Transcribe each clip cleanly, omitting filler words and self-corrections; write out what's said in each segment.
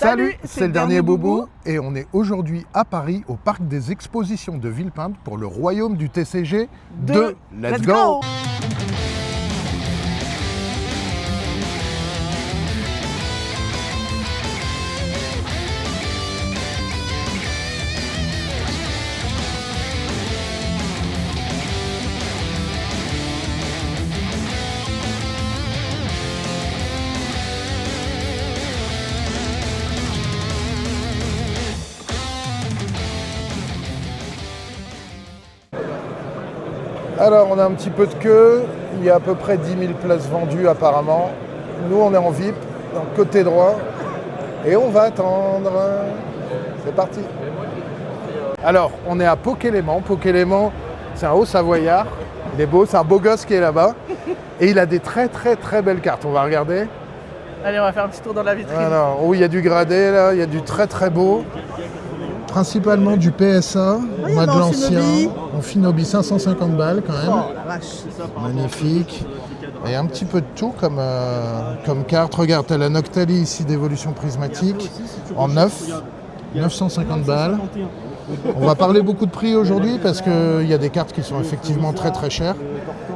Salut, c'est le dernier Boubou et on est aujourd'hui à Paris au parc des expositions de Villepinte pour le royaume du TCG de Let's Go. Alors on a un petit peu de queue, il y a à peu près 10 000 places vendues apparemment. Nous on est en VIP, donc côté droit, et on va attendre. C'est parti. Alors on est à Pokélément. Pokélément, c'est un haut savoyard, il est beau, c'est un beau gosse qui est là-bas. Et il a des très belles cartes, on va regarder. Allez, on va faire un petit tour dans la vitrine. Alors, oui, il y a du gradé là, il y a du très beau. Principalement du PSA, on a de l'ancien, en Finobi 550 balles quand même. Oh la vache. Magnifique. Et un petit peu de tout comme carte. Regarde, tu as la Noctali ici d'évolution prismatique en 950 balles. On va parler beaucoup de prix aujourd'hui parce qu'il y a des cartes qui sont effectivement très chères.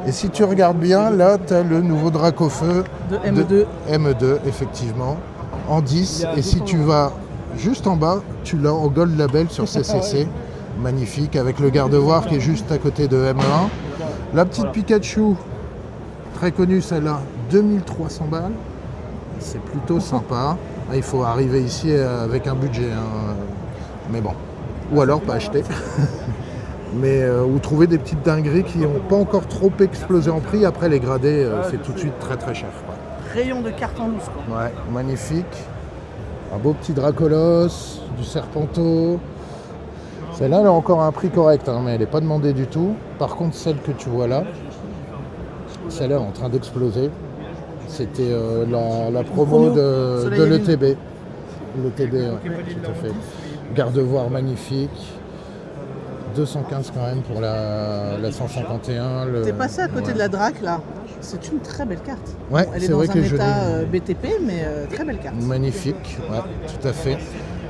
Et si tu regardes bien, là tu as le nouveau Dracofeu de M2. M2, effectivement, en 10. Et si tu vas juste en bas, tu l'as en Gold Label sur CCC. Magnifique, avec le garde-voir qui est juste à côté de M1. La petite Pikachu, très connue celle-là, 2300 balles. C'est plutôt sympa. Il faut arriver ici avec un budget, hein. Mais bon. Ou alors pas acheter. Mais ou trouver des petites dingueries qui n'ont pas encore trop explosé en prix. Après les gradés, c'est tout de suite très cher, quoi. Rayon de cartes en loose, quoi. Ouais, magnifique. Un beau petit Dracolos, du Serpento. Celle-là, elle a encore un prix correct, hein, mais elle n'est pas demandée du tout. Par contre, celle que tu vois là, celle-là est en train d'exploser. C'était la promo de l'ETB. L'ETB, ouais, tout à fait. Garde-voir magnifique. 215 quand même pour la 151. T'es passé à côté de la Drac là. C'est une très belle carte. Ouais, elle est c'est dans vrai un que je état l'ai. BTP, mais très belle carte. Magnifique, ouais, tout à fait.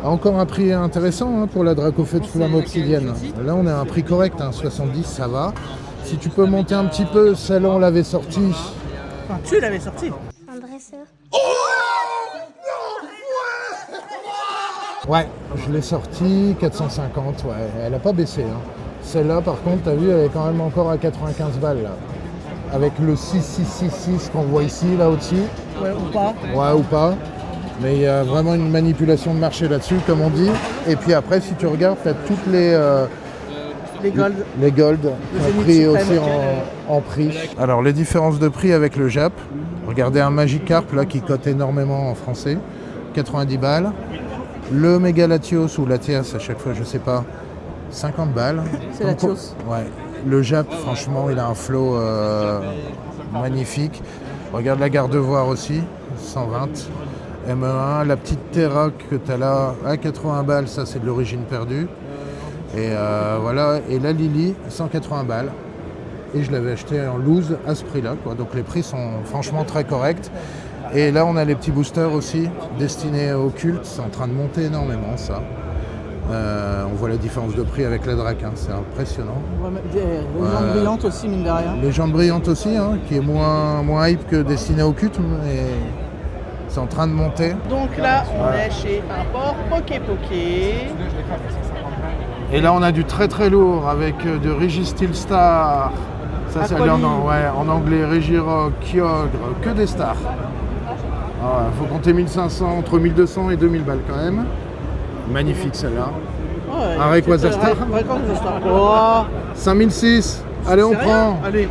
Encore un prix intéressant, hein, pour la Dracofeu de Flamme Obsidienne. Là, on a un prix correct, hein, 70, ça va. Si tu peux monter un petit peu, celle-là, on l'avait sortie. Enfin, tu l'avais sortie. Un dresseur. Ouais, je l'ai sortie, 450, ouais, elle n'a pas baissé, hein. Celle-là, par contre, t'as vu, elle est quand même encore à 95 balles, là. Avec le 6666 qu'on voit ici, là au-dessus. Ouais, ou pas. Ouais, ou pas. Mais il y a vraiment une manipulation de marché là-dessus, comme on dit. Et puis après, si tu regardes, tu as toutes les gold. Les gold qui ont pris aussi en prix. Alors, les différences de prix avec le Jap. Regardez un Magikarp, là, qui cote énormément en français. 90 balles. Le Méga Latios ou Latias, à chaque fois, je sais pas, 50 balles. C'est Latios. Ouais. Le Jap, franchement, il a un flow magnifique. Regarde la garde-voir aussi, 120. M1, la petite Terra que tu as là, à 80 balles, ça c'est de l'origine perdue. Et voilà, et la Lily, 180 balles. Et je l'avais acheté en loose à ce prix-là, quoi. Donc les prix sont franchement très corrects. Et là, on a les petits boosters aussi, destinés aux cultes. C'est en train de monter énormément, ça. On voit la différence de prix avec la Drac, hein. C'est impressionnant. Légende brillante aussi, mine de rien. Légende brillante aussi, hein, qui est moins hype que destinée aux cultes, mais c'est en train de monter. Donc là, on est chez un port Poké. Et là, on a du très lourd avec de Registeel Star. Ça, c'est en anglais, Regirock, Kyogre, que des stars. Il faut compter 1500, entre 1200 et 2000 balles quand même. Magnifique celle-là. Ouais, un Rayquaza Star. Oh. 5006. Allez, on prend. Allez.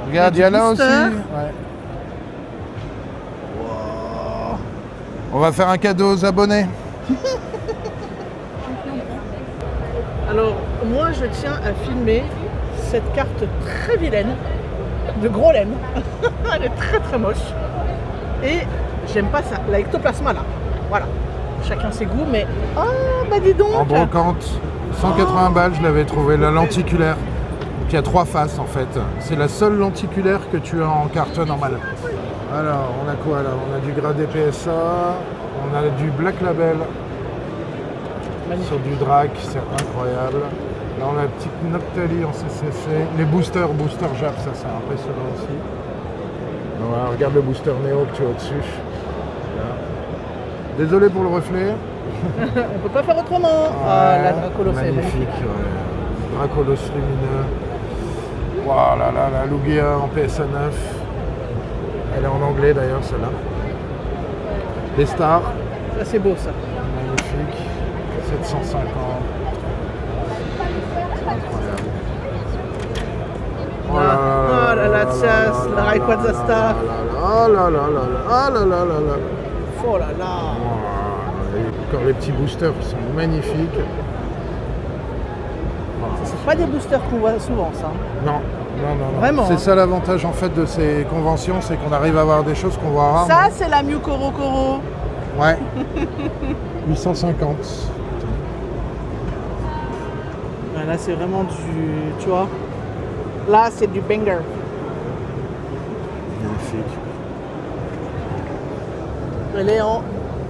Regarde, il y a là aussi. Ouais. Wow. On va faire un cadeau aux abonnés. Alors, moi, je tiens à filmer cette carte très vilaine de gros laine. Elle est très moche. Et j'aime pas ça, la ectoplasma là. Voilà. Chacun ses goûts, mais... Oh, bah dis donc. En brocante, 180 balles, je l'avais trouvé, la lenticulaire. Qui a 3 faces en fait. C'est la seule lenticulaire que tu as en carte normale. Alors, on a quoi là? On a du gradé PSA, On a du Black Label sur du Drac, c'est incroyable. Là on a la petite Noctali en CCC. Les boosters Jap, ça c'est impressionnant aussi. Voilà, regarde le booster Neo que tu as au-dessus. Là. Désolé pour le reflet. On peut pas faire autrement. Ouais, la Dracolos, c'est magnifique. Ouais. Dracolos lumineux. Voilà, la Lugia en PSA 9. Elle est en anglais d'ailleurs celle-là. Les stars. Ça c'est beau ça. Magnifique. 750. Incroyable. Oh là là, Tias, la Rayquaza Star. Oh là là là là. Ah là là là là. Oh là là. Encore les petits boosters qui sont magnifiques. C'est pas des boosters qu'on voit souvent ça. Non. Vraiment. C'est ça l'avantage en fait de ces conventions, c'est qu'on arrive à avoir des choses qu'on voit rarement. Ça c'est la Mew Koro Koro. Ouais. 850. Là c'est vraiment du, tu vois. Là c'est du banger. Magnifique. Elle est en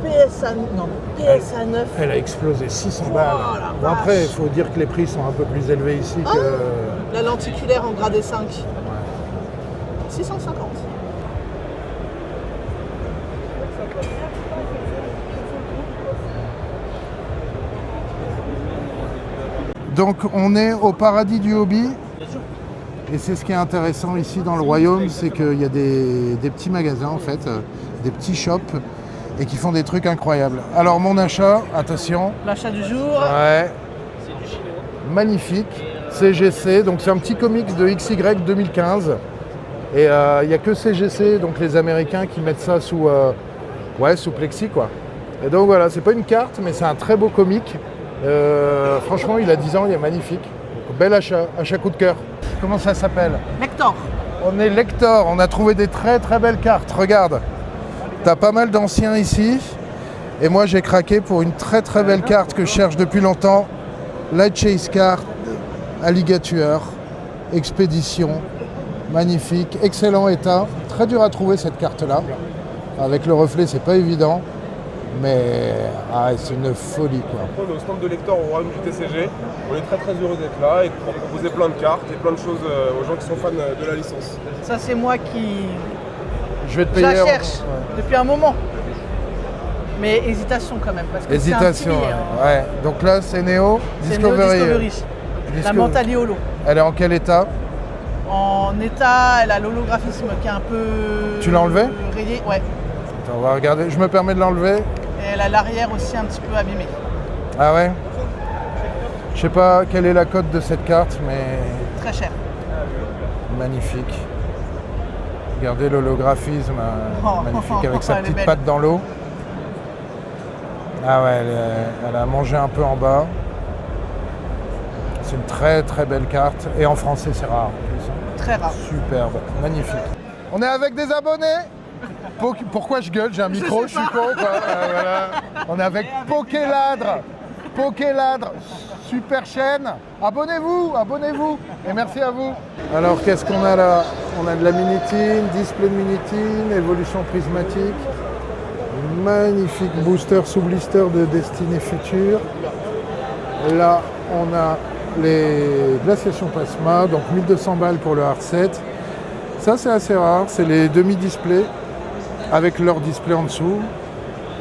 PSA 9. Elle a explosé 600 Oh, balles. la Bon, après, vache. il faut dire que les prix sont un peu plus élevés ici que... La lenticulaire en gradé 5. Ouais. 650. Donc on est au paradis du hobby. Et c'est ce qui est intéressant ici dans le royaume, c'est qu'il y a des petits magasins en fait, des petits shops, et qui font des trucs incroyables. Alors mon achat, attention. L'achat du jour. Ouais. Magnifique. CGC, donc c'est un petit comics de XY 2015. Et il n'y a que CGC, donc les Américains, qui mettent ça sous plexi quoi. Et donc voilà, c'est pas une carte, mais c'est un très beau comic. Franchement, il a 10 ans, il est magnifique. Donc, bel achat coup de cœur. Comment ça s'appelle? Lector. On est Lector, on a trouvé des très très belles cartes, regarde. T'as pas mal d'anciens ici. Et moi j'ai craqué pour une très très belle carte que je cherche depuis longtemps. Light Chase Card, Alligator, Expédition, magnifique, excellent état. Très dur à trouver cette carte là. Avec le reflet c'est pas évident. Mais c'est une folie quoi. On est au stand de Lector au Royaume du TCG. On est très très heureux d'être là et de proposer plein de cartes et plein de choses aux gens qui sont fans de la licence. Ça c'est moi qui Je vais te je payer. la cherche depuis un moment. Mais hésitation quand même. Parce que Hésitation, c'est un petit, ouais. Donc là c'est Neo c'est Discovery. Neo Discovery. La Mentali Holo. Elle est en quel état? En état, elle a l'holographisme qui est un peu... Tu l'as enlevé? Rayé, ouais. Attends, on va regarder. Je me permets de l'enlever. Et elle a l'arrière aussi un petit peu abîmé. Ah ouais? Je sais pas quelle est la cote de cette carte, mais Très cher. magnifique. Regardez l'holographisme, magnifique avec sa elle est petite belle. patte dans l'eau. Ah ouais, elle a mangé un peu en bas. C'est une très très belle carte. Et en français, c'est rare. En plus. Très rare. Superbe, magnifique. On est avec des abonnés. Pourquoi je gueule? J'ai un micro, je suis con quoi. Voilà. On est avec Pokéladre. Pokéladre, super chaîne. Abonnez-vous. Et merci à vous. Alors qu'est-ce qu'on a là? On a de la Minitine, display de Minitine, évolution prismatique. Magnifique booster sous blister de Destinée Future. Là, on a les glaciations Pasma, donc 1200 balles pour le hard set. Ça, c'est assez rare, c'est les demi-displays avec leur display en dessous.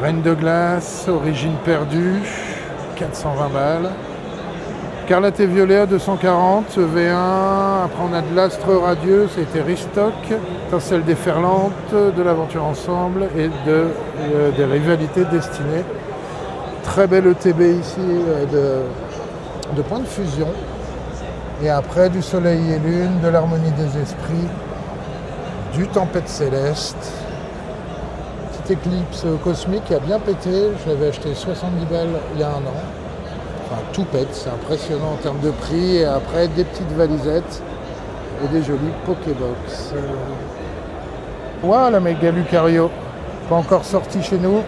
Reine de glace, origine perdue, 420 balles. Carlate et Violet à 240, V1. Après, on a de l'Astre Radieux, c'était restock. Étincelle déferlante, de l'aventure ensemble et des rivalités destinées. Très belle ETB ici de point de fusion. Et après, du soleil et lune, de l'harmonie des esprits, du tempête céleste. Petite éclipse cosmique qui a bien pété. Je l'avais acheté 70 balles il y a un an. Enfin, tout pète, c'est impressionnant en termes de prix. Et après, des petites valisettes et des jolies Pokébox. Voilà, méga Lucario, pas encore sorti chez nous.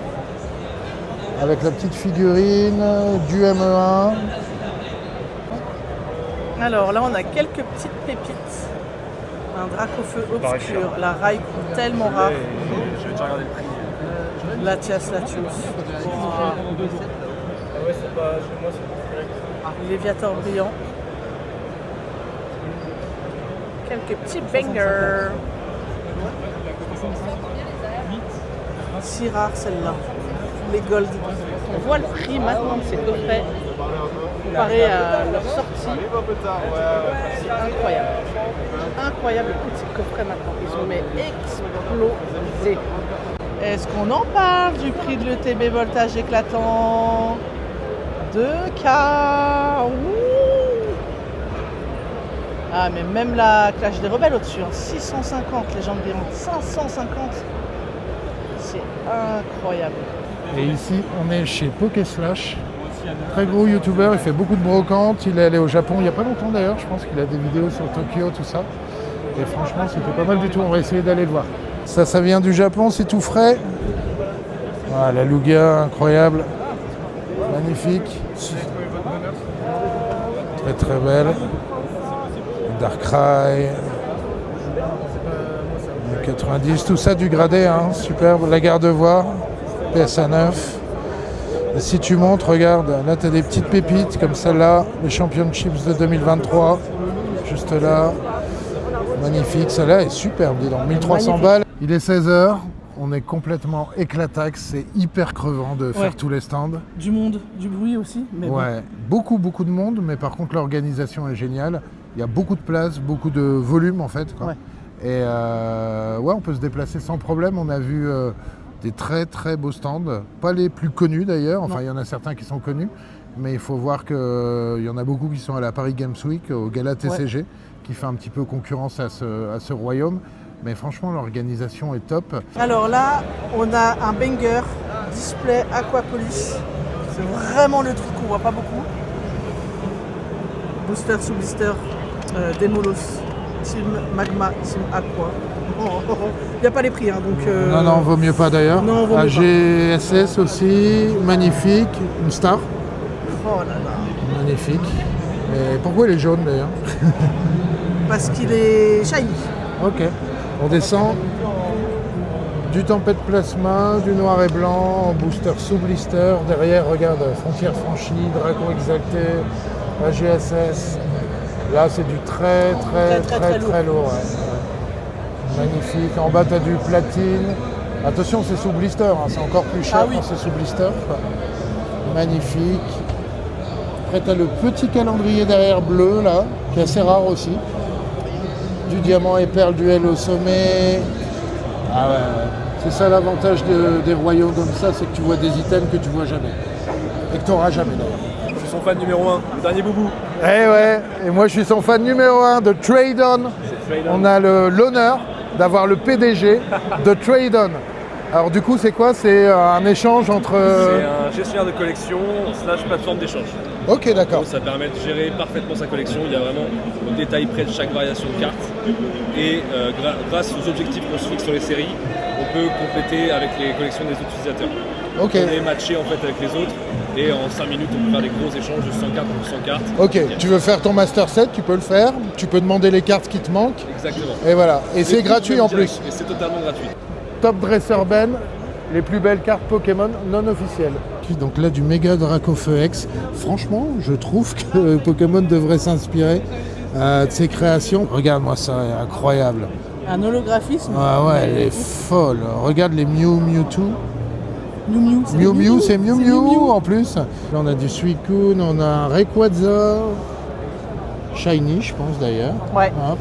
Avec la petite figurine, du ME1. Alors là, on a quelques petites pépites. Un Dracofeu obscur, la Raikou tellement rare. Je vais déjà regarder le prix. Latias Latios. Léviator brillant. Quelques petits bangers. Si rare celle-là. Les gold. On voit le prix maintenant de ces coffrets comparé à leur sortie. C'est incroyable. Incroyable le prix de ces coffrets maintenant. Ils ont mais explosé. Est-ce qu'on en parle du prix de l'ETB voltage éclatant? 2K. Ah mais même la Clash des Rebelles au-dessus, hein. 650 légende brillante, 550. C'est incroyable. Et ici, on est chez Pokéslash. Très gros youtubeur, il fait beaucoup de brocantes. Il est allé au Japon il n'y a pas longtemps d'ailleurs. Je pense qu'il a des vidéos sur Tokyo, tout ça. Et franchement, c'était pas mal du tout. On va essayer d'aller le voir. Ça vient du Japon, c'est tout frais. Ah, la Lugia, incroyable. Magnifique. Très très belle. Darkrai. 90, tout ça du gradé, hein. Superbe. La Gardevoir. PSA 9. Et si tu montes, regarde, là tu as des petites pépites comme celle-là, les Championships de 2023, juste là. Magnifique, celle-là est superbe, dis donc, 1300 balles. Il est 16h, on est complètement éclataxe, c'est hyper crevant de faire tous les stands. Du monde, du bruit aussi. Mais ouais, beaucoup de monde, mais par contre l'organisation est géniale. Il y a beaucoup de place, beaucoup de volume en fait, quoi. Ouais. Et on peut se déplacer sans problème, on a vu... des très très beaux stands, pas les plus connus d'ailleurs, enfin il y en a certains qui sont connus, mais il faut voir qu'il y en a beaucoup qui sont à la Paris Games Week, au Gala TCG, qui fait un petit peu concurrence à ce royaume, mais franchement l'organisation est top. Alors là, on a un banger, display Aquapolis, c'est vraiment le truc qu'on voit pas beaucoup. Booster sous blister, Demolos, Team Magma, Team Aqua. Il n'y a pas les prix, hein, donc... Non, vaut mieux pas d'ailleurs. Non, vaut mieux AGSS aussi, magnifique, une star. Oh là là. Magnifique. Et pourquoi il est jaune d'ailleurs? Parce qu'il est shiny. Ok. On descend. Du tempête plasma, du noir et blanc, en booster sous blister. Derrière, regarde, frontière franchie, dragon exalté, AGSS. Là, c'est du très lourd. Ouais. Magnifique. En bas, tu as du platine. Attention, c'est sous blister. Hein. C'est encore plus cher quand c'est sous blister. Quoi. Magnifique. Après, tu as le petit calendrier derrière bleu, là, qui est assez rare aussi. Du diamant et perle duel au sommet. Ah ouais. C'est ça l'avantage des royaumes comme ça, c'est que tu vois des items que tu vois jamais. Et que tu n'auras jamais d'ailleurs. Je suis son fan numéro 1, le dernier boubou. Eh ouais, et moi je suis son fan numéro 1 de Trade-On. On a l'honneur d'avoir le PDG de Trade-On. Alors du coup c'est quoi? C'est un échange entre... C'est un gestionnaire de collection / plateforme d'échange. Ok, d'accord. Ça permet de gérer parfaitement sa collection. Il y a vraiment au détail près de chaque variation de carte. Et grâce aux objectifs qu'on se fixe sur les séries, on peut compléter avec les collections des autres utilisateurs. Ok. On est matché en fait avec les autres. Et en 5 minutes, on peut faire des gros échanges de 100 cartes contre 100 cartes. Ok, tu veux faire ton Master Set, tu peux le faire. Tu peux demander les cartes qui te manquent. Exactement. Et voilà. Et c'est gratuit en plus. Et c'est totalement gratuit. Top Dresser Ben, les plus belles cartes Pokémon non officielles. Donc là, du Méga Dracofeu X. Franchement, je trouve que Pokémon devrait s'inspirer de ses créations. Regarde-moi ça, incroyable. Un holographisme. Ah ouais, elle est folle. Regarde les Mewtwo. Mew, c'est Mew en plus. Là, on a du Suicune, on a un Rayquaza. Shiny, je pense d'ailleurs. Ouais. Hop.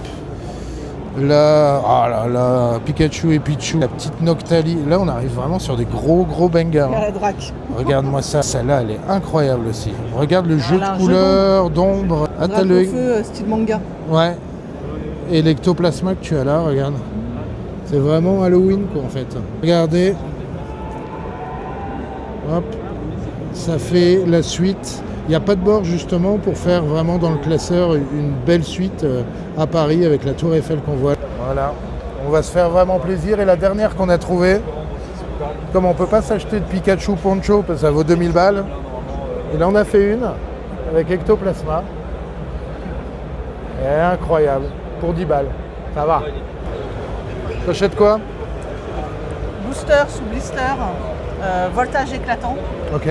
Là, Pikachu et Pichu, la petite Noctali. Là, on arrive vraiment sur des gros bangers. Il y a la drac. Regarde-moi ça, celle-là, elle est incroyable aussi. Regarde le jeu un de jeu couleurs, d'ombre. Ah, t'as le... feu, style manga. Ouais. Et l'ectoplasma que tu as là, regarde. C'est vraiment Halloween, quoi, en fait. Regardez. Hop. Ça fait la suite. Il n'y a pas de bord justement pour faire vraiment dans le classeur une belle suite à Paris avec la tour Eiffel qu'on voit. Voilà, on va se faire vraiment plaisir. Et la dernière qu'on a trouvée, comme on ne peut pas s'acheter de Pikachu Poncho parce que ça vaut 2000 balles, et là on a fait une avec Ectoplasma. Et incroyable, pour 10 balles, ça va. T'achètes quoi? Booster sous blister, voltage éclatant. Ok.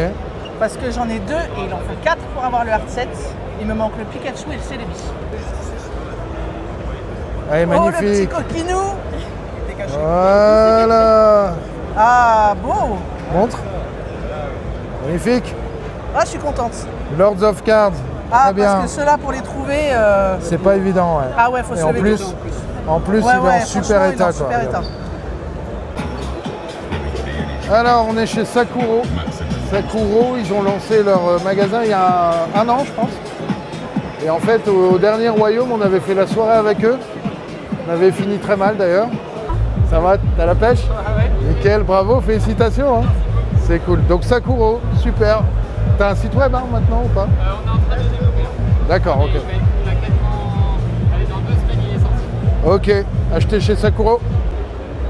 Parce que j'en ai 2 et il en faut 4 pour avoir le hard set. Il me manque le Pikachu et le Celebi. Allez, Oh, le magnifique. petit coquinou. Voilà. Ah, beau. Montre. Magnifique. Ah, je suis contente. Lords of Cards. Ah, Très bien. parce que ceux-là, pour les trouver... C'est pas évident. Ouais. Ah ouais, faut se Et en lever plus, tôt. en plus, Ouais, il est ouais, en super franchement, il est état. en super quoi. état. Alors, on est chez Sakuro. Sakuro, ils ont lancé leur magasin il y a 1 an, je pense. Et en fait, au dernier royaume, on avait fait la soirée avec eux. On avait fini très mal d'ailleurs. Ça va, t'as la pêche? Nickel, bravo, félicitations. Hein. C'est cool. Donc Sakuro, super. T'as un site web hein, maintenant ou pas? On est en train de le développer. D'accord, ok. Il a quasiment... Allez, dans 2 semaines, il est sorti. Ok, acheté chez Sakuro.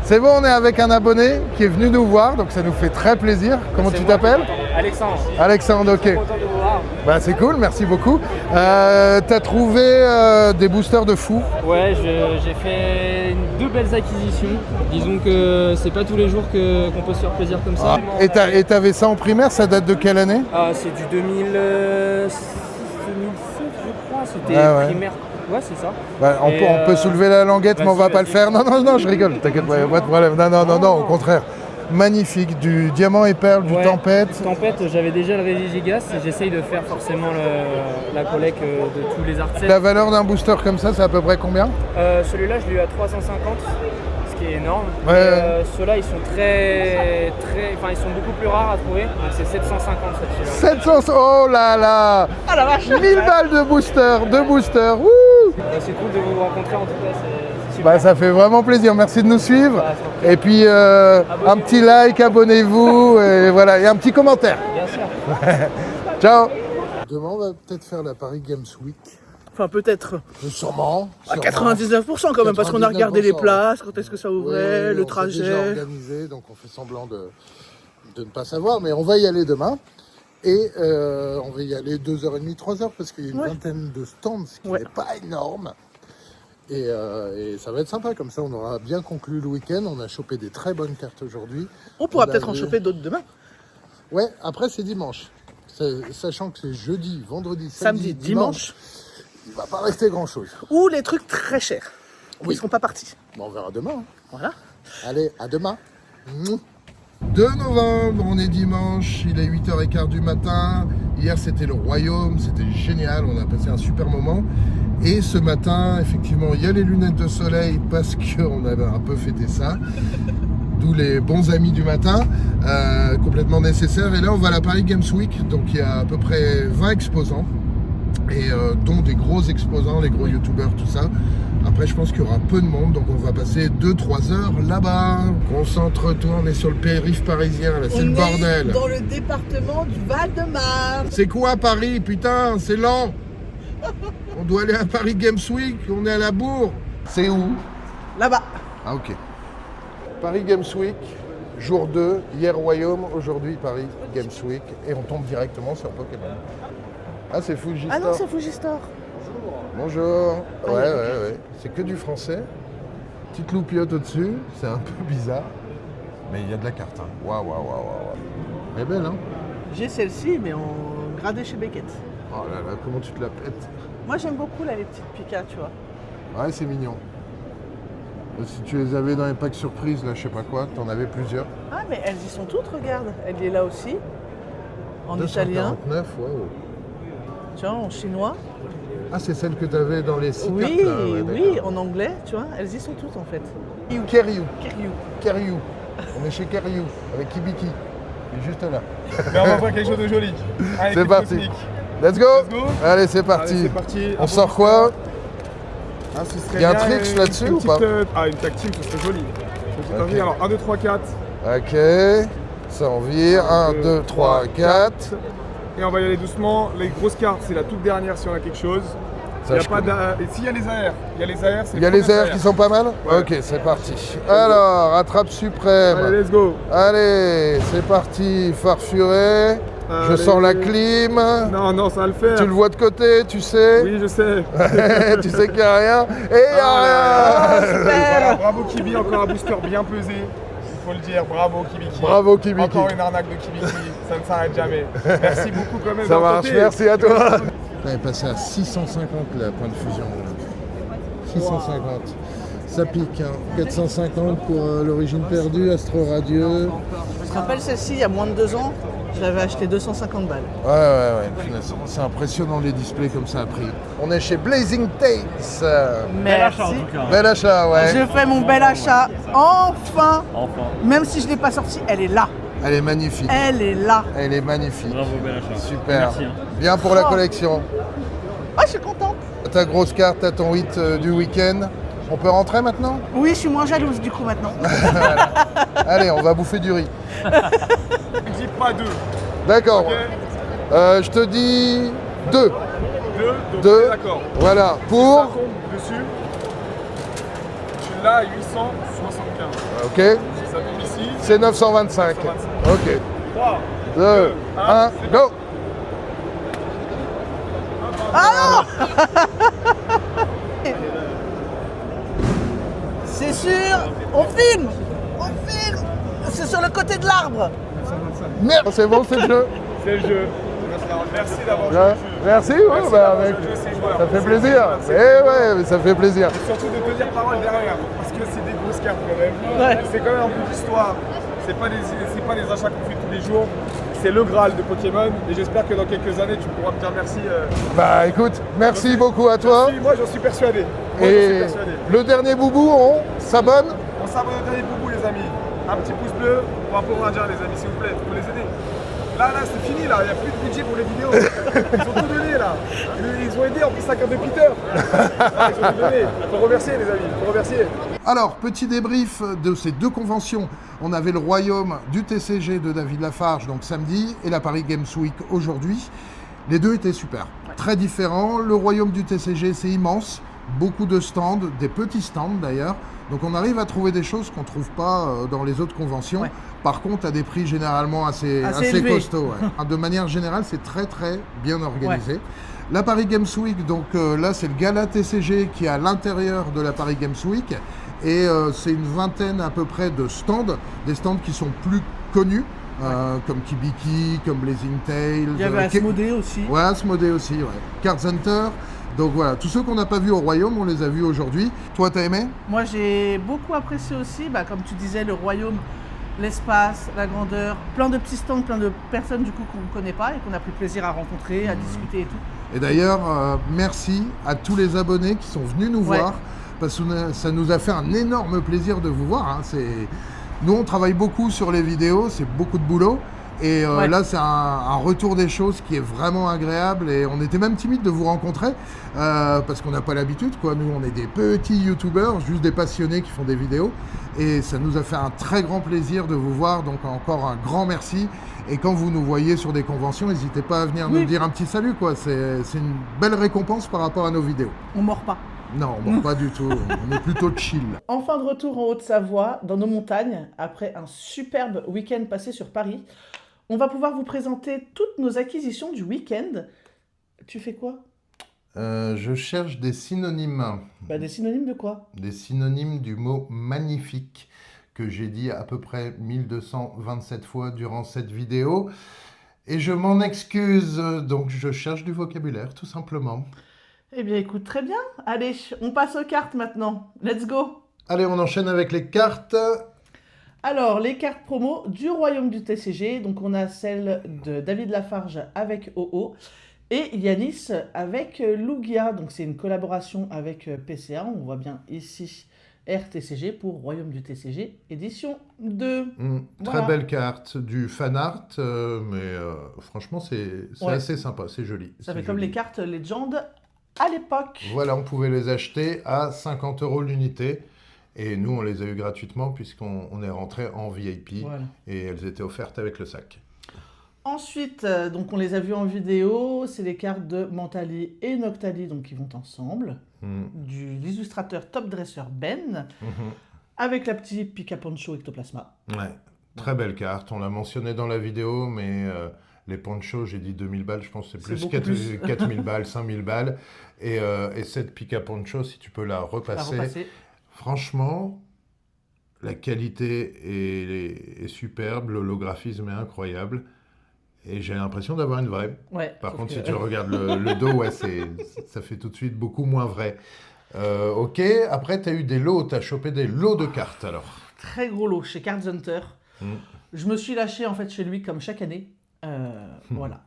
C'est bon, on est avec un abonné qui est venu nous voir, donc ça nous fait très plaisir. Comment tu t'appelles? Alexandre. Alexandre, ok. Content de vous voir. Bah, c'est cool, merci beaucoup. T'as trouvé des boosters de fou. Ouais, j'ai fait 2 belles acquisitions. Disons que c'est pas tous les jours qu'on peut se faire plaisir comme ça. Et t'avais ça en primaire, ça date de quelle année? Ah, c'est du 2007, je crois. C'était Ah ouais. primaire. Ouais, c'est ça. Bah, on peut soulever la languette, mais on va pas le faire. Non, non, non, je rigole, t'inquiète pas, y a pas de problème. Non, non, non, non, au contraire. Magnifique, du diamant et perle, du Ouais, tempête. Tempête, j'avais déjà le Régigigas et j'essaye de faire forcément la collecte de tous les arts. La valeur d'un booster comme ça, c'est à peu près combien? Celui-là, je l'ai eu à 350, ce qui est énorme. Ouais, ouais. Ceux-là, ils sont ils sont beaucoup plus rares à trouver. Donc c'est 750 cette fille-là. 700, oh là là. Ah la vache. 1000 balles de booster, wouh. C'est cool de vous rencontrer en tout cas, c'est super. Bah, ça fait vraiment plaisir, merci de nous suivre. Bah, je t'en prie. Et puis un petit like, abonnez-vous, et voilà, et un petit commentaire. Bien sûr. Ciao. Demain, on va peut-être faire la Paris Games Week. Enfin, peut-être Sûrement. à 99% quand même, parce qu'on a regardé les 99%, places, quand est-ce que ça ouvrait, le On s'est déjà trajet. organisé, donc on fait semblant de ne pas savoir, mais on va y aller demain. Et on va y aller 2h30, 3h, parce qu'il y a une Ouais. vingtaine de stands, ce qui Ouais. n'est pas énorme. Et ça va être sympa, comme ça on aura bien conclu le week-end. On a chopé des très bonnes cartes aujourd'hui. On pourra On peut-être en avait- choper d'autres demain. Ouais, après c'est dimanche. Sachant que c'est jeudi, vendredi, Samedi, dimanche. il va pas rester grand-chose. Ou les trucs très chers. Oui. Ils seront pas partis. Bon, on verra demain. Hein. Voilà. Allez, à demain. 2 novembre, on est dimanche, il est 8h15 du matin. Hier, c'était le Royaume, c'était génial, on a passé un super moment. Et ce matin, effectivement, il y a les lunettes de soleil parce qu'on avait un peu fêté ça. D'où les bons amis du matin, complètement nécessaires. Et là, on va à la Paris Games Week, donc il y a à peu près 20 exposants. Et dont des gros exposants, les gros youtubeurs, tout ça. Après, je pense qu'il y aura peu de monde, donc on va passer 2-3 heures là-bas. Concentre-toi, on est sur le périph' parisien, là, c'est le bordel. Dans le département du Val-de-Marne. C'est quoi Paris? Putain, c'est lent. On doit aller à Paris Games Week, on est à la bourre. C'est où? Là-bas. Ah, ok. Paris Games Week, jour 2, hier Royaume, aujourd'hui Paris Games Week. Et on tombe directement sur Pokémon. Ah, c'est Fujisaur. Ah non, c'est Fujisaur. Bonjour. Ouais. C'est que du français. Petite loupiote au-dessus. C'est un peu bizarre. Mais il y a de la carte. Hein. Waouh. Elle est belle, hein? J'ai celle-ci, mais en gradé chez Beckett. Oh là là, comment tu te la pètes? Moi, j'aime beaucoup là, les petites Pika, tu vois. Ouais, c'est mignon. Si tu les avais dans les packs surprises, là, je sais pas quoi, t'en avais plusieurs. Ah, mais elles y sont toutes, regarde. Elle est là aussi. En italien, 249, waouh. tu vois, en chinois. Ah, c'est celle que t'avais dans les 6 Oui, cartes, là. Ouais, oui, d'accord. en anglais, tu vois. Elles y sont toutes, en fait. Keryu. Kiryu. On est chez Keryu, avec Kibiki. Il est juste là. Mais on va voir quelque chose de joli. Allez, C'est clip parti. cosmique. Let's go. Let's go. Allez, c'est parti. Allez, c'est parti. On sort quoi? Ah, ce serait Y a un bien, tricks là-dessus une ou pas? petite, une tag team, ce serait joli. Ok. Alors 1, 2, 3, 4. Ok. Ça en vire. 1, 2, 3, 4. Et on va y aller doucement. Les grosses cartes, c'est la toute dernière si on a quelque chose. Ça, Il y je a pas connais. et s'il y a les AR, il y a les AR, c'est Il y a les airs qui sont pas mal? Ouais. Ok, c'est parti. Alors, attrape suprême. Allez, let's go. Allez, c'est parti. Farfuré. Je Allez. sens la clim. Non, ça va le faire. Tu le vois de côté, tu sais. Oui, je sais. Tu sais qu'il n'y a rien. Et il n'y a rien. Voilà, bravo Kibi, encore un booster bien pesé. Il faut le dire. Bravo Kibiki. Bravo Kibiki. Encore une arnaque de Kibiki, ça ne s'arrête jamais. Merci beaucoup quand même. Ça d'en marche, tenter. merci à toi. On est passé à 650 là, point de fusion. 650. Ça pique, hein. 450 pour l'origine perdue, Astro Radieux. Je me rappelle celle-ci, il y a moins de 2 ans, je l'avais acheté 250 balles. Ouais. Punaise, c'est impressionnant les displays comme ça a pris. On est chez Blazing Tapes. Merci. Bel achat, ouais. Je fais mon bel achat. Enfin. Même si je ne l'ai pas sorti, elle est là. Elle est magnifique. Elle est là. Elle est magnifique. Bravo, bel achat. Super. Merci, hein. Bien pour la Oh. collection. Oh, je suis contente. Ta grosse carte, t'as ton hit du week-end. On peut rentrer maintenant? Oui, je suis moins jalouse du coup maintenant. Allez, on va bouffer du riz. Dis pas 2. D'accord. Ok. Je te dis 2. 2, donc Deux. on est d'accord. Voilà. Ça Pour. tombe dessus. Tu l'as à 875. Ok. Si ça tombe ici, C'est 925. 925. Ok. 3. 2, 1, go. Ah non. C'est sûr, on filme. On filme. C'est sur le côté de l'arbre. Merde, c'est bon, c'est le jeu. C'est le jeu. Merci d'avoir joué Ouais. le jeu. Merci, ouais, Merci bah, d'avoir avec- joué le jeu, ces joueurs. ça fait C'est plaisir. c'est- Eh ouais, mais ça fait plaisir. Surtout de tenir parole derrière, parce que c'est des grosses cartes quand même. Ouais. C'est quand même un peu d'histoire. C'est pas des achats qu'on fait tous les jours. C'est le Graal de Pokémon. Et j'espère que dans quelques années, tu pourras me dire merci. Bah écoute, merci beaucoup à toi. Moi, j'en suis persuadé. Moi, j'en suis Et persuadé. le dernier boubou, on s'abonne. On s'abonne au dernier boubou, les amis. Un petit pouce bleu pour un pauvre indien, les amis, s'il vous plaît. Faut les aider. Là, c'est fini, là. Il n'y a plus de budget pour les vidéos. Ils ont tout donné, là. Ils ont aidé en plus la carte de Peter. Là, ils ont tout donné. Il faut remercier, les amis. Il faut remercier. Alors, petit débrief de ces deux conventions. On avait le royaume du TCG de David Lafarge, donc samedi, et la Paris Games Week aujourd'hui. Les deux étaient super. Très différents. Le royaume du TCG, c'est immense. Beaucoup de stands, des petits stands d'ailleurs. Donc on arrive à trouver des choses qu'on ne trouve pas dans les autres conventions. Ouais. Par contre, à des prix généralement assez élevés. costauds. Ouais. De manière générale, c'est très très bien organisé. La Paris Games Week, donc là c'est le gala TCG qui est à l'intérieur de la Paris Games Week. Et c'est une vingtaine à peu près de stands, des stands qui sont plus connus, comme Kibiki, comme Blazing Tales. Il y avait Asmodée aussi. Ouais, Asmodée aussi, ouais. Card Center. Donc voilà, tous ceux qu'on n'a pas vus au Royaume, on les a vus aujourd'hui. Toi, t'as aimé? Moi, j'ai beaucoup apprécié aussi, comme tu disais, le royaume, l'espace, la grandeur, plein de petits stands, plein de personnes du coup qu'on ne connaît pas et qu'on a pris plaisir à rencontrer, à discuter et tout. Et d'ailleurs, merci à tous les abonnés qui sont venus nous voir, parce que ça nous a fait un énorme plaisir de vous voir. Hein. Nous, on travaille beaucoup sur les vidéos, c'est beaucoup de boulot. Et là, c'est un retour des choses qui est vraiment agréable. Et on était même timide de vous rencontrer parce qu'on n'a pas l'habitude, quoi. Nous, on est des petits youtubeurs, juste des passionnés qui font des vidéos. Et ça nous a fait un très grand plaisir de vous voir. Donc, encore un grand merci. Et quand vous nous voyez sur des conventions, n'hésitez pas à venir nous dire un petit salut, quoi. C'est une belle récompense par rapport à nos vidéos. On mord pas. Non, on ne pas du tout. On est plutôt chill. Enfin de retour en Haute-Savoie, dans nos montagnes, après un superbe week-end passé sur Paris. On va pouvoir vous présenter toutes nos acquisitions du week-end. Tu fais quoi? Je cherche des synonymes. Des synonymes de quoi? Des synonymes du mot magnifique que j'ai dit à peu près 1227 fois durant cette vidéo. Et je m'en excuse, donc je cherche du vocabulaire, tout simplement. Eh bien écoute, très bien. Allez, on passe aux cartes maintenant. Let's go! Allez, on enchaîne avec les cartes. Alors, les cartes promo du Royaume du TCG. Donc, on a celle de David Lafarge avec OO et Yanis avec Lugia. Donc, c'est une collaboration avec PCA. On voit bien ici RTCG pour Royaume du TCG, édition 2. Très belle carte, du fan art, mais franchement, c'est assez sympa, c'est joli. Ça fait comme les cartes Legend à l'époque. Voilà, on pouvait les acheter à 50 € l'unité. Et nous, on les a eu gratuitement puisqu'on est rentré en VIP et elles étaient offertes avec le sac. Ensuite, donc on les a vues en vidéo, c'est les cartes de Mentali et Noctali donc qui vont ensemble, de l'illustrateur Top Dresser Ben, avec la petite Pika Poncho Ectoplasma. Ouais, très belle carte, on l'a mentionné dans la vidéo, mais les ponchos, j'ai dit 2000 balles, je pense que c'est plus 4000 balles, 5000 balles. Et cette Pika Poncho, si tu peux la repasser. Franchement, La qualité est superbe, l'holographisme est incroyable. Et j'ai l'impression d'avoir une vraie. Ouais, Par sauf contre, que- si tu regardes le dos, ouais, ça fait tout de suite beaucoup moins vrai. Ok, après, tu as eu des lots, tu as chopé des lots de cartes alors. Très gros lot chez Cards Hunter. Mm. Je me suis lâché en fait chez lui comme chaque année. Voilà.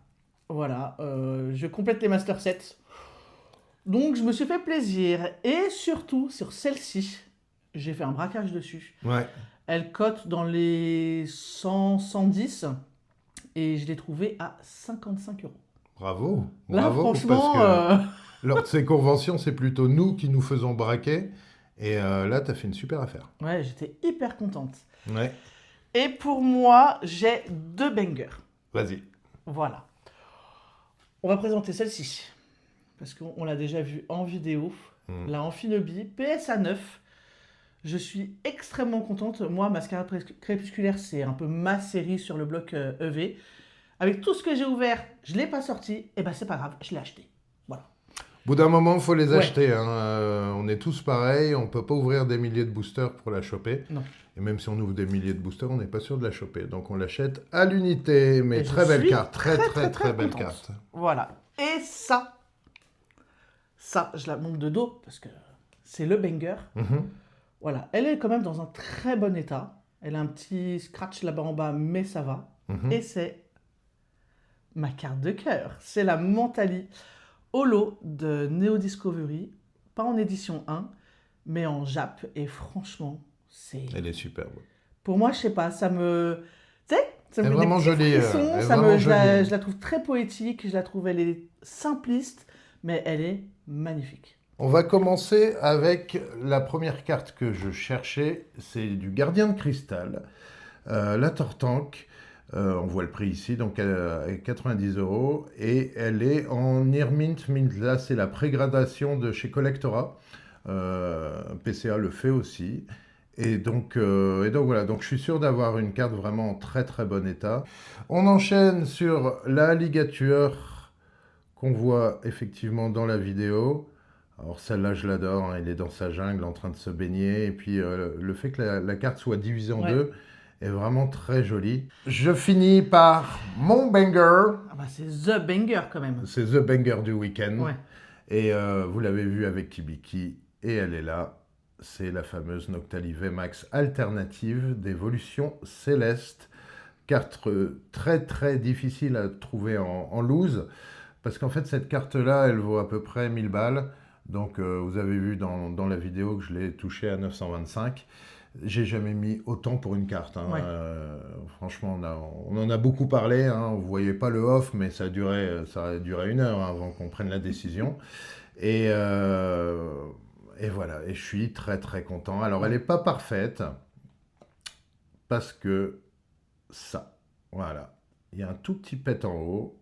Voilà. Je complète les master sets. Donc je me suis fait plaisir. Et surtout, sur celle-ci, j'ai fait un braquage dessus. Ouais. Elle cote dans les 100, 110. Et je l'ai trouvée à 55 euros. Bravo. Là, Bravo, franchement, parce que lors de ces conventions, c'est plutôt nous qui nous faisons braquer. Et là, tu as fait une super affaire. ouais, j'étais hyper contente. Ouais. Et pour moi, j'ai 2 bangers. Vas-y. Voilà. On va présenter celle-ci. Parce qu'on l'a déjà vue en vidéo. La Amphinobi PSA 9. Je suis extrêmement contente. Moi, Mascarade Crépusculaire, c'est un peu ma série sur le bloc EV. Avec tout ce que j'ai ouvert, je ne l'ai pas sorti. Et ben c'est pas grave, je l'ai acheté. Voilà. Au bout d'un moment, il faut les Ouais. acheter. Hein. On est tous pareils. On ne peut pas ouvrir des milliers de boosters pour la choper. Non. Et même si on ouvre des milliers de boosters, on n'est pas sûr de la choper. Donc on l'achète à l'unité. Mais Et je très belle suis carte. Très belle contente. carte. Voilà. Et ça, je la monte de dos parce que c'est le banger. Mhm. Voilà. Elle est quand même dans un très bon état. Elle a un petit scratch là-bas en bas, mais ça va. Mhm. Et c'est ma carte de cœur. C'est la Mentali Holo de Neo Discovery. Pas en édition 1, mais en Jap. Et franchement, c'est... Elle est superbe. Pour moi, je sais pas, ça me... Tu sais, ça me Elle est met des vraiment petits jolie, frissons, elle est ça me... vraiment je, la, jolie. je la trouve très poétique, je la trouve, elle est simpliste, mais elle est magnifique. On va commencer avec la première carte que je cherchais. C'est du Gardien de Cristal. La Tortank. On voit le prix ici, donc à 90 €. Et elle est en Near Mint. Là, c'est la pré-gradation de chez Collectora. PCA le fait aussi. Et donc voilà, donc je suis sûr d'avoir une carte vraiment en très bon état. On enchaîne sur la ligature qu'on voit effectivement dans la vidéo. Alors celle-là, je l'adore, hein, il est dans sa jungle en train de se baigner. Et puis le fait que la carte soit divisée en Ouais. deux est vraiment très joli. Je finis par mon banger. Ah bah c'est the banger quand même. C'est The Banger du week-end. Ouais. Et vous l'avez vu avec Kibiki. Et elle est là. C'est la fameuse Noctali VMAX alternative d'évolution céleste. Carte très difficile à trouver en loose. Parce qu'en fait, cette carte-là, elle vaut à peu près 1000 balles. Donc, vous avez vu dans la vidéo que je l'ai touchée à 925. J'ai jamais mis autant pour une carte. Hein. Ouais. Franchement, on en a beaucoup parlé. Hein. Vous ne voyez pas le off, mais ça a duré 1 heure hein, avant qu'on prenne la décision. Et voilà. Et je suis très content. Alors, elle n'est pas parfaite. Parce que ça, voilà. Il y a un tout petit pet en haut.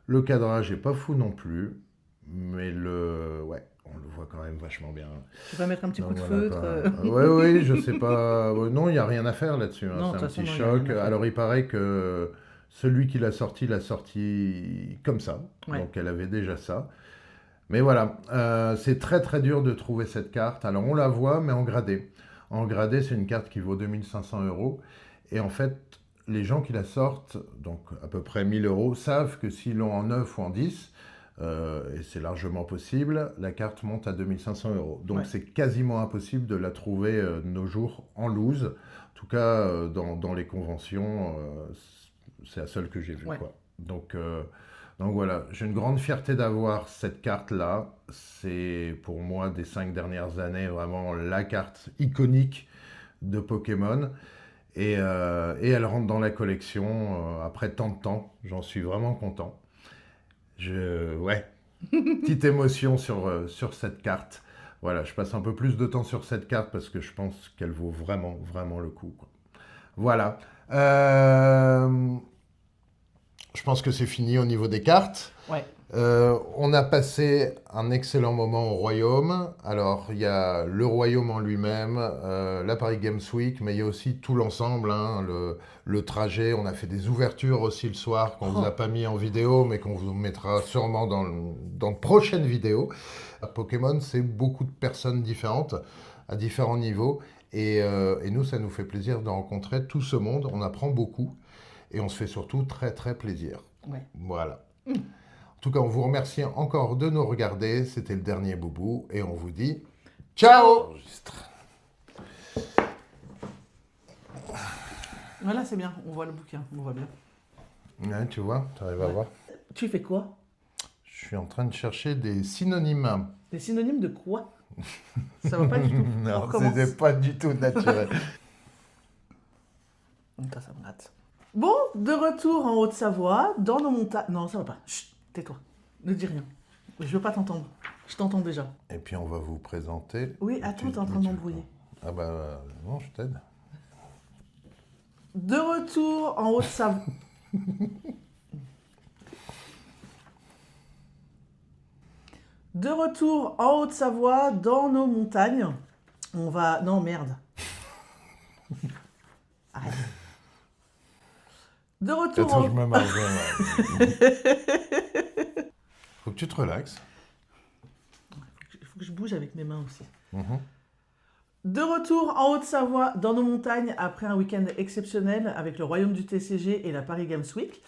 Le cadrage n'est pas fou non plus. Mais ouais, on le voit quand même vachement bien. Tu vas mettre un petit coup Donc de voilà, feutre. Oui, je sais pas. Non, il n'y a rien à faire là-dessus. Hein. Non, C'est de un toute façon, petit non, il y a rien choc. à faire. Alors, il paraît que celui qui l'a sorti comme ça. Ouais. Donc, elle avait déjà ça. Mais voilà, c'est très dur de trouver cette carte. Alors, on la voit, mais en gradé. En gradé, c'est une carte qui vaut 2500 €. Et en fait, les gens qui la sortent, donc à peu près 1000 €, savent que s'ils l'ont en 9 ou en 10, et c'est largement possible, la carte monte à 2500 €. Donc Ouais. c'est quasiment impossible de la trouver de nos jours en loose. En tout cas, dans les conventions, c'est la seule que j'ai vue. Ouais. Quoi. Donc voilà, j'ai une grande fierté d'avoir cette carte-là. C'est pour moi, des 5 dernières années, vraiment la carte iconique de Pokémon. Et elle rentre dans la collection après tant de temps. J'en suis vraiment content. Ouais, petite émotion sur cette carte. Voilà, je passe un peu plus de temps sur cette carte parce que je pense qu'elle vaut vraiment le coup. Quoi. Voilà. Je pense que c'est fini au niveau des cartes. Ouais. On a passé un excellent moment au Royaume. Alors, il y a le Royaume en lui-même, la Paris Games Week, mais il y a aussi tout l'ensemble, hein, le trajet. On a fait des ouvertures aussi le soir qu'on ne vous a pas mis en vidéo, mais qu'on vous mettra sûrement dans de prochaines vidéos. À Pokémon, c'est beaucoup de personnes différentes, à différents niveaux. Et nous, ça nous fait plaisir de rencontrer tout ce monde. On apprend beaucoup et on se fait surtout très très plaisir. Ouais. Voilà. En tout cas, on vous remercie encore de nous regarder. C'était le dernier boubou et on vous dit ciao. Voilà, c'est bien, on voit le bouquin, on voit bien. Ouais, tu vois, tu arrives à voir. Tu fais quoi? Je suis en train de chercher des synonymes. Des synonymes de quoi? Ça va pas du tout. On Non, recommence. c'était pas du tout naturel. Ça me gratte. Bon, de retour en Haute-Savoie, dans nos montagnes... Non, ça va pas. Chut, tais-toi. Ne dis rien. Je veux pas t'entendre. Je t'entends déjà. Et puis on va vous présenter. Oui, attends, t'es en train de m'embrouiller. Ah bah non, je t'aide. De retour en Haute-Savoie... De retour en Haute-Savoie, dans nos montagnes, on va... Non, merde. Arrête. De retour Attends, en... je me marre. Faut que tu te relaxes. Il faut que je bouge avec mes mains aussi. Mhm. De retour en Haute-Savoie, dans nos montagnes, après un week-end exceptionnel avec le Royaume du TCG et la Paris Games Week,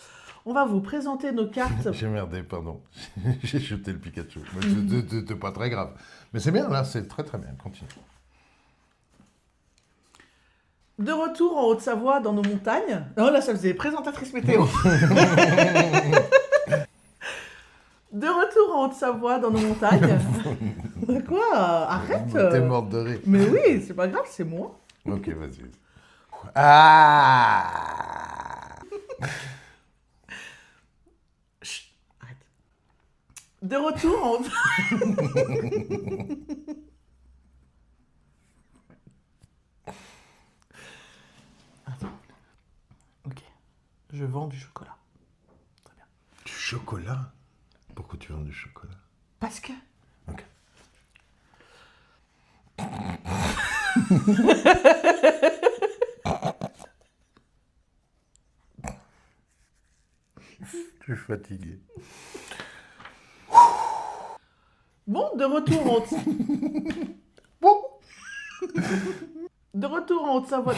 on va vous présenter nos cartes. J'ai merdé, pardon. J'ai jeté le Pikachu. C'est pas très grave. Mais c'est bien, là, c'est très très bien. Continue. De retour en Haute-Savoie, dans nos montagnes. Oh là, ça faisait présentatrice météo. De retour en Haute-Savoie, dans nos montagnes. Quoi? Arrête. T'es morte de rire. Mais oui, c'est pas grave, c'est moi. Ok, vas-y. Ah. Chut, arrête. De retour en... Attends. Ok. Je vends du chocolat. Très bien. Du chocolat? Pourquoi tu vends du chocolat? Parce que... Ok. Je suis fatigué. Bon, de retour en... Bon. De retour en Haute-Savoie.